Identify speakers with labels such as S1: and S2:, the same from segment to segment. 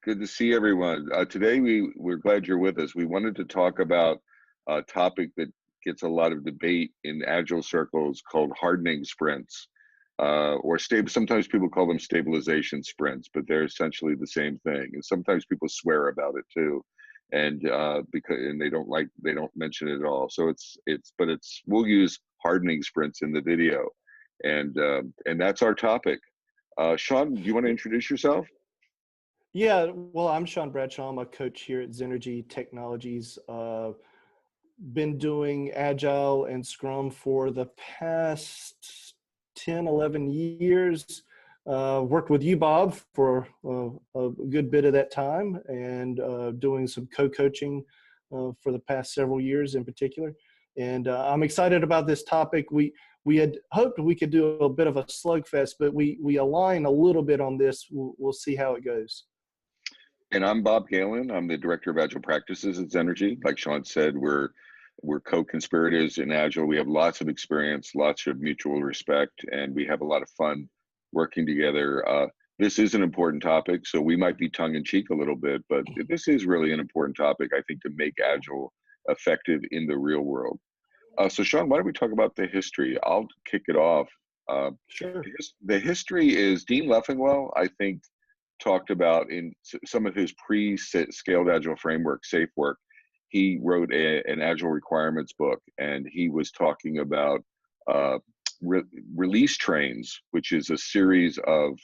S1: Good to see everyone. Today we're glad you're with us. We wanted to talk about a topic that gets a lot of debate in agile circles called hardening sprints, sometimes people call them stabilization sprints, but they're essentially the same thing. And sometimes people swear about it too, and they don't mention it at all. So we'll use hardening sprints in the video, and that's our topic. Shaun, do you want to introduce yourself?
S2: Yeah, well, I'm Shaun Bradshaw. I'm a coach here at Zenergy Technologies. Been doing Agile and Scrum for the past 10, 11 years. Worked with you, Bob, for a good bit of that time, and doing some co-coaching for the past several years in particular. And I'm excited about this topic. We had hoped we could do a bit of a slugfest, but we align a little bit on this. We'll see how it goes.
S1: And I'm Bob Galen. I'm the Director of Agile Practices at Zenergy. Like Shaun said, we're co-conspirators in Agile. We have lots of experience, lots of mutual respect, and we have a lot of fun working together. This is an important topic, so we might be tongue-in-cheek a little bit, but this is really an important topic, I think, to make Agile effective in the real world. So Shaun, why don't we talk about the history? I'll kick it off.
S2: Sure.
S1: The history is Dean Leffingwell, I think, talked about in some of his pre-scaled Agile framework, safe work. He wrote an Agile requirements book, and he was talking about release trains, which is a series of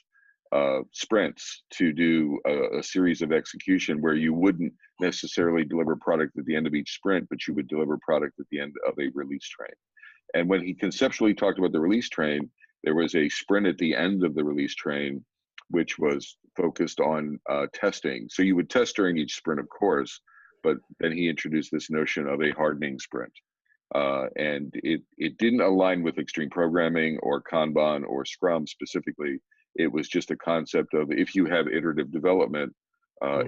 S1: sprints to do a series of execution where you wouldn't necessarily deliver product at the end of each sprint, but you would deliver product at the end of a release train. And when he conceptually talked about the release train, there was a sprint at the end of the release train which was focused on testing. So you would test during each sprint, of course, but then he introduced this notion of a hardening sprint. And it didn't align with extreme programming or Kanban or Scrum specifically. It was just a concept of, if you have iterative development,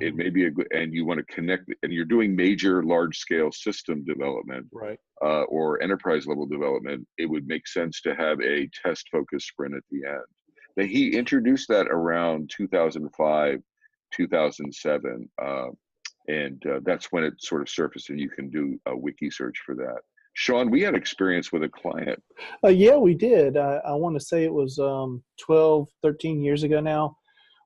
S1: it may be a good, and you want to connect, and you're doing major large scale system development,
S2: Right.
S1: Or enterprise level development, it would make sense to have a test focused sprint at the end. He introduced that around 2005, 2007, and that's when it sort of surfaced, and you can do a wiki search for that. Shaun, we had experience with a client.
S2: Yeah, we did. I want to say it was 12, 13 years ago now.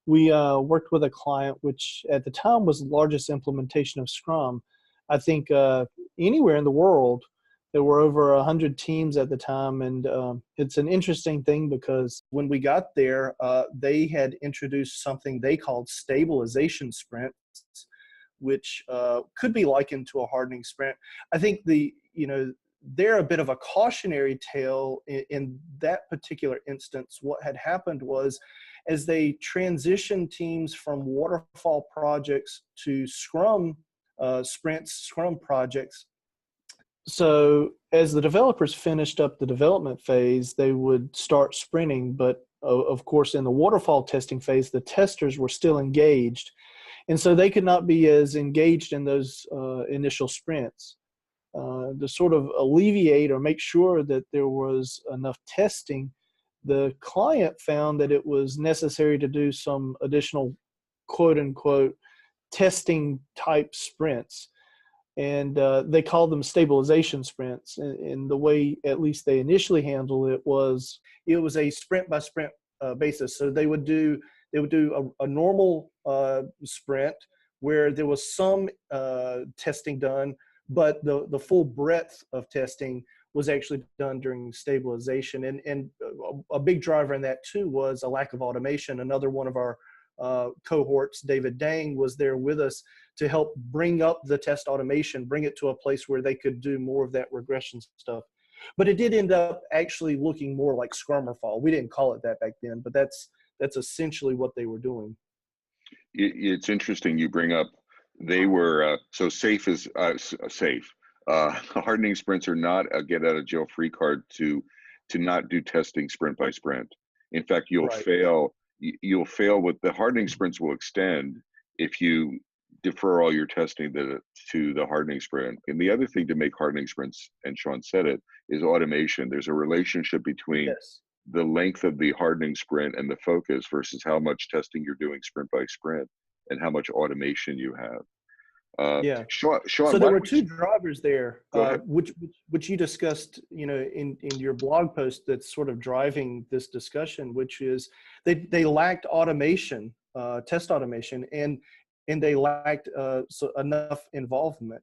S2: We worked with a client, which at the time was the largest implementation of Scrum. I think anywhere in the world. There were over 100 teams at the time, and it's an interesting thing because when we got there, they had introduced something they called Stabilization Sprint, which could be likened to a hardening sprint. I think they're a bit of a cautionary tale in that particular instance. What had happened was, as they transitioned teams from Waterfall projects to Scrum sprints, Scrum projects, so as the developers finished up the development phase, they would start sprinting. But of course, in the waterfall testing phase, the testers were still engaged. And so they could not be as engaged in those initial sprints. To sort of alleviate or make sure that there was enough testing, the client found that it was necessary to do some additional quote unquote testing type sprints. And they called them stabilization sprints. And the way, at least they initially handled it was a sprint by sprint basis. So they would do a normal sprint where there was some testing done, but the full breadth of testing was actually done during stabilization. And a big driver in that too was a lack of automation. Another one of our cohorts, David Dang, was there with us to help bring up the test automation, bring it to a place where they could do more of that regression stuff. But it did end up actually looking more like Scrum or Fall. We didn't call it that back then, but that's essentially what they were doing.
S1: It's interesting you bring up, they were, so safe is safe. Hardening sprints are not a get out of jail free card to not do testing sprint by sprint. In fact, you'll fail with the hardening sprints will extend if you defer all your testing to the hardening sprint. And the other thing to make hardening sprints, and Shaun said it, is automation. There's a relationship between the length of the hardening sprint and the focus versus how much testing you're doing sprint by sprint. and how much automation you have.
S2: Yeah.
S1: Shaun,
S2: So there
S1: why
S2: were
S1: don't we
S2: two drivers there,
S1: go ahead?
S2: which you discussed, in your blog post that's sort of driving this discussion, which is they lacked automation, test automation, and they lacked enough involvement.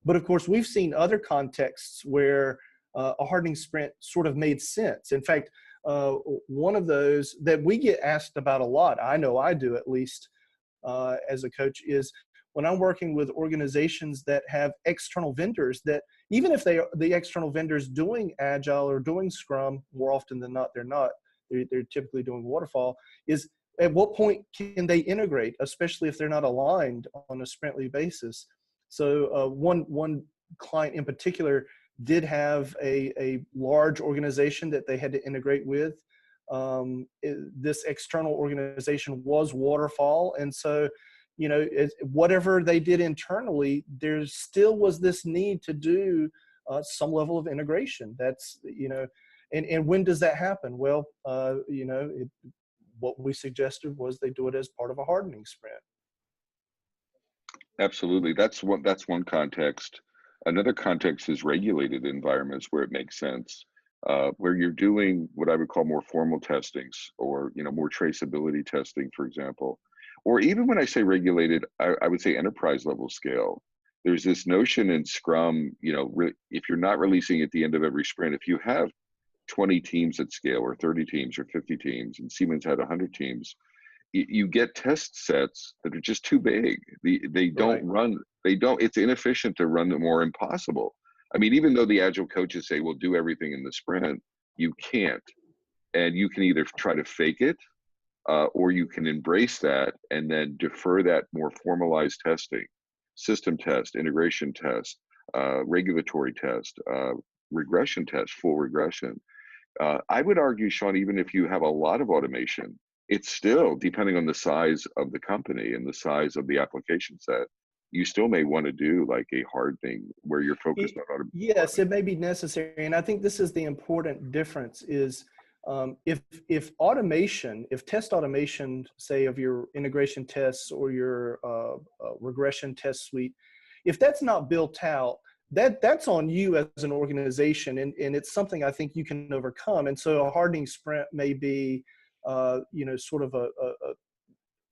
S2: But of course, we've seen other contexts where a hardening sprint sort of made sense. In fact, one of those that we get asked about a lot, I know I do at least as a coach, is when I'm working with organizations that have external vendors that, even if the external vendors doing Agile or doing Scrum, more often than not, they're typically doing Waterfall, is at what point can they integrate, especially if they're not aligned on a sprintly basis? So one client in particular did have a large organization that they had to integrate with. This external organization was Waterfall. And so, whatever they did internally, there still was this need to do some level of integration. That's, and when does that happen? Well, what we suggested was they do it as part of a hardening sprint.
S1: Absolutely. That's one context. Another context is regulated environments where it makes sense, where you're doing what I would call more formal testings, or more traceability testing, for example. Or even when I say regulated, I would say enterprise level scale. There's this notion in Scrum, if you're not releasing at the end of every sprint, if you have 20 teams at scale, or 30 teams, or 50 teams, and Siemens had 100 teams, you get test sets that are just too big. They don't
S2: Right.
S1: run, it's inefficient to run them, or impossible. I mean, even though the Agile coaches say, we'll do everything in the sprint, you can't. And you can either try to fake it, or you can embrace that and then defer that more formalized testing, system test, integration test, regulatory test, regression test, full regression. I would argue, Shaun, even if you have a lot of automation, it's still, depending on the size of the company and the size of the application set, you still may want to do like a hardening where you're focused on automation.
S2: Yes, it may be necessary. And I think this is the important difference is if test automation, say of your integration tests or your regression test suite, if that's not built out, that's on you as an organization, and it's something I think you can overcome. And so a hardening sprint may be, sort of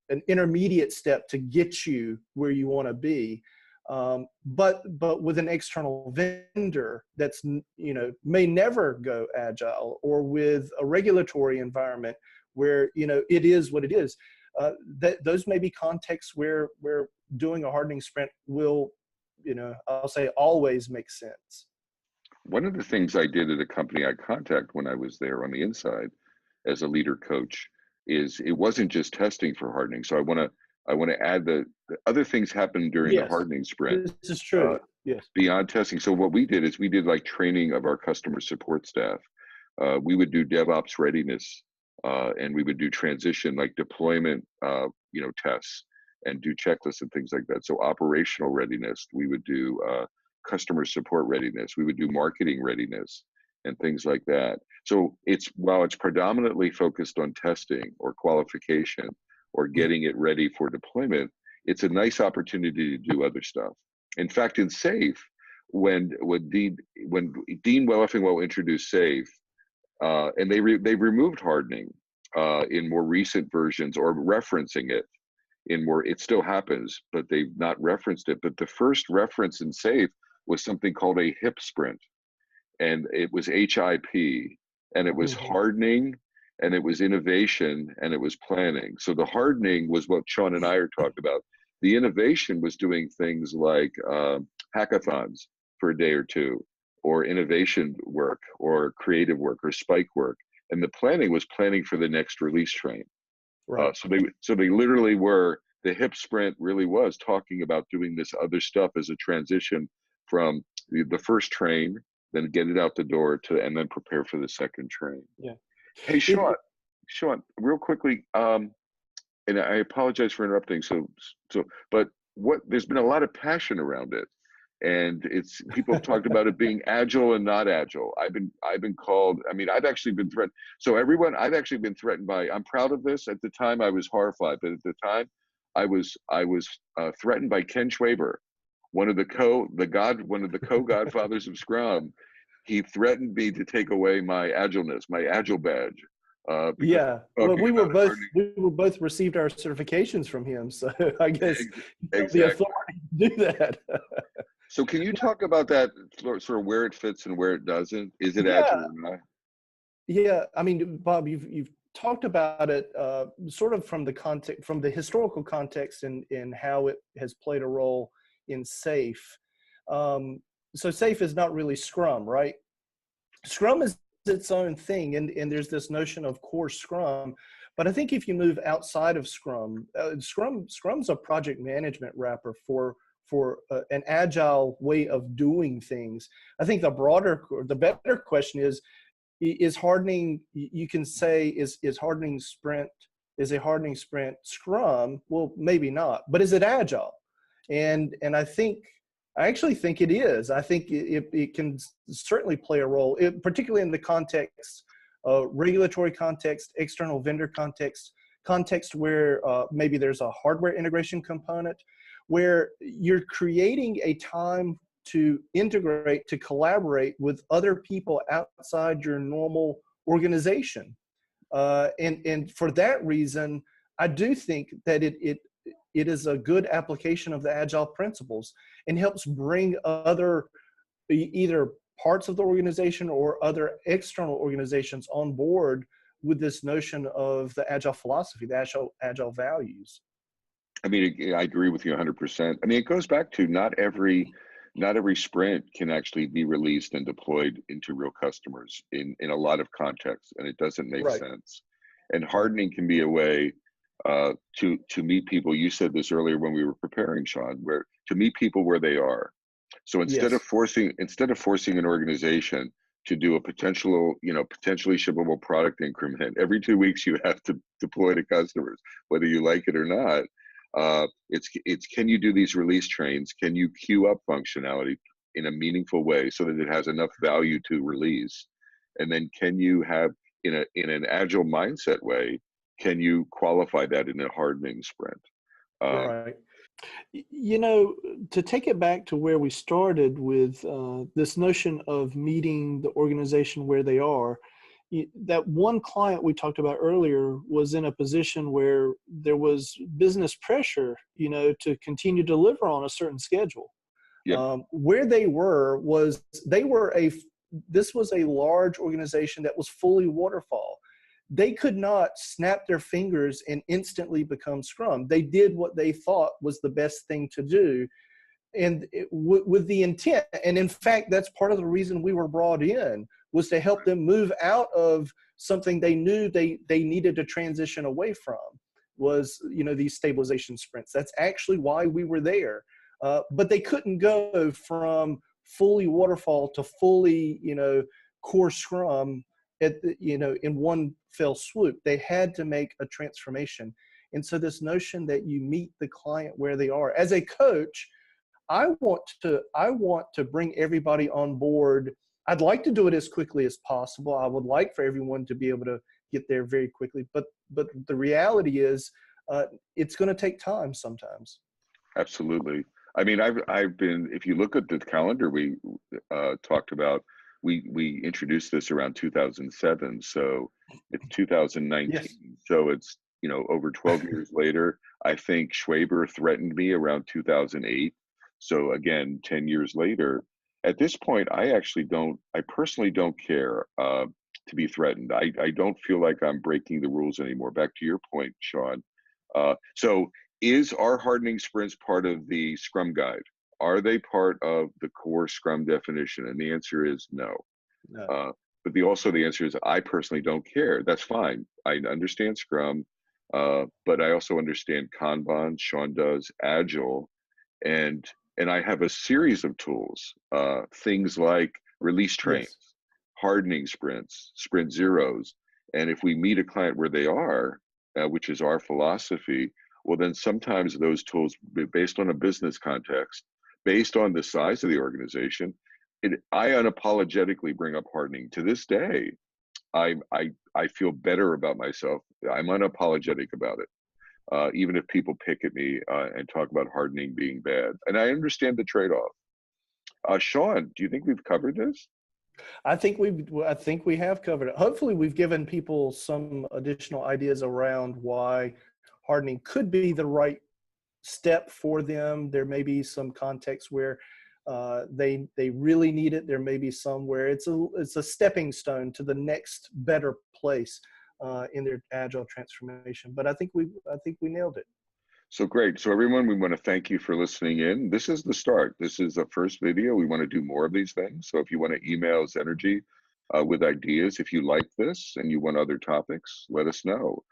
S2: an intermediate step to get you where you want to be. But with an external vendor that's, may never go Agile, or with a regulatory environment where, it is what it is, those may be contexts where doing a hardening sprint will, I'll say always make sense.
S1: One of the things I did at a company I contact when I was there on the inside as a leader coach is it wasn't just testing for hardening. So I want to add the other things happen during the
S2: Yes,
S1: hardening sprint.
S2: this is true. Yes.
S1: Beyond testing. So what we did is we did like training of our customer support staff. We would do DevOps readiness, and we would do transition, like deployment, tests, and do checklists and things like that. So operational readiness, we would do customer support readiness, we would do marketing readiness, and things like that. So while it's predominantly focused on testing or qualification or getting it ready for deployment, it's a nice opportunity to do other stuff. In fact, in SAFe, when Dean Welleffingwell introduced SAFe, and they removed hardening in more recent versions, or referencing it it still happens, but they've not referenced it. But the first reference in SAFe was something called a HIP sprint, and it was HIP, and it was hardening, and it was innovation, and it was planning. So the hardening was what Shaun and I are talking about. The innovation was doing things like hackathons for a day or two, or innovation work, or creative work, or spike work. And the planning was planning for the next release train.
S2: Right.
S1: So they literally were, the HIP sprint really was talking about doing this other stuff as a transition from the first train, then get it out the door and then prepare for the second train.
S2: Yeah.
S1: Hey, Shaun, real quickly, and I apologize for interrupting. But there's been a lot of passion around it, and people have talked about it being agile and not agile. I've been called. I mean, I've actually been threatened. So everyone, I've actually been threatened by. I'm proud of this. At the time, I was horrified, but at the time, I was threatened by Ken Schwaber, one of the co-godfathers of Scrum. He threatened me to take away my agileness, my Agile badge, because
S2: Yeah. Well,
S1: talking about hardening.
S2: we were both received our certifications from him, so I guess the
S1: Exactly.
S2: authority to do that.
S1: So can you talk about that, sort of where it fits and where it doesn't? Is it
S2: Yeah.
S1: Agile or not?
S2: Yeah. I mean, Bob, you've talked about it sort of from the context, from the historical context, in how it has played a role in SAFe. So SAFe is not really Scrum, right? Scrum is its own thing, and there's this notion of core Scrum. But I think if you move outside of Scrum, Scrum's a project management wrapper for an agile way of doing things. I think the better question is hardening. You can say is hardening sprint is a hardening sprint Scrum? Well, maybe not, but is it agile? And I actually think it is. I think it can certainly play a role, particularly in the context, regulatory context, external vendor context where maybe there's a hardware integration component, where you're creating a time to integrate, to collaborate with other people outside your normal organization. And for that reason, I do think that it is a good application of the Agile principles and helps bring other either parts of the organization or other external organizations on board with this notion of the Agile philosophy, the Agile values.
S1: I mean, I agree with you 100%. I mean, it goes back to not every sprint can actually be released and deployed into real customers in a lot of contexts, and it doesn't make
S2: Right.
S1: sense. And hardening can be a way to meet people. You said this earlier when we were preparing, Shaun, where to meet people where they are. So instead of
S2: Yes.
S1: forcing an organization to do a potentially shippable product increment every 2 weeks, you have to deploy to customers, whether you like it or not. It's can you do these release trains? Can you queue up functionality in a meaningful way so that it has enough value to release? And then can you have in an agile mindset way? Can you qualify that in a hardening sprint?
S2: Right. You know, to take it back to where we started with this notion of meeting the organization where they are, that one client we talked about earlier was in a position where there was business pressure, to continue to deliver on a certain schedule.
S1: Yep.
S2: Where they were was this was a large organization that was fully waterfall. They could not snap their fingers and instantly become Scrum. They did what they thought was the best thing to do, and with the intent. And in fact, that's part of the reason we were brought in, was to help them move out of something they knew they needed to transition away from, was these stabilization sprints. That's actually why we were there. But they couldn't go from fully waterfall to fully core Scrum in one fell swoop. They had to make a transformation. And so this notion that you meet the client where they are. As a coach, I want to bring everybody on board. I'd like to do it as quickly as possible. I would like for everyone to be able to get there very quickly. But the reality is, it's going to take time sometimes.
S1: Absolutely. I mean, I've been. If you look at the calendar we talked about, we introduced this around 2007. So it's 2019.
S2: Yes.
S1: So it's over 12 years later. I think Schwaber threatened me around 2008. So again, 10 years later. At this point, I personally don't care to be threatened. I don't feel like I'm breaking the rules anymore. Back to your point, Shaun. So is our hardening sprints part of the Scrum guide? Are they part of the core Scrum definition? And the answer is no.
S2: No.
S1: But the answer is I personally don't care. That's fine. I understand Scrum, but I also understand Kanban. Shaun does Agile, and I have a series of tools, things like release trains,
S2: Yes.
S1: hardening sprints, sprint zeros. And if we meet a client where they are, which is our philosophy, well, then sometimes those tools, based on a business context, based on the size of the organization, I unapologetically bring up hardening. To this day, I feel better about myself. I'm unapologetic about it. even if people pick at me and talk about hardening being bad. And I understand the trade-off. Shaun, do you think we've covered this?
S2: I think we have covered it. Hopefully we've given people some additional ideas around why hardening could be the right step for them. There may be some context where they really need it. There may be some where it's a stepping stone to the next better place in their agile transformation. But I think we nailed it.
S1: So great. So everyone, we want to thank you for listening in. This is the start. This is the first video. We want to do more of these things. So if you want to email us energy with ideas, if you like this and you want other topics, let us know.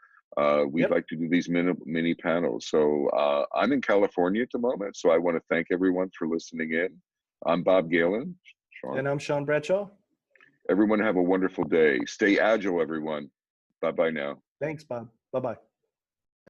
S1: We'd like to do these mini panels. So I'm in California at the moment. So I want to thank everyone for listening in. I'm Bob Galen. Shaun.
S2: And I'm Shaun Bradshaw.
S1: Everyone have a wonderful day. Stay agile, everyone. Bye-bye now.
S2: Thanks, Bob. Bye-bye.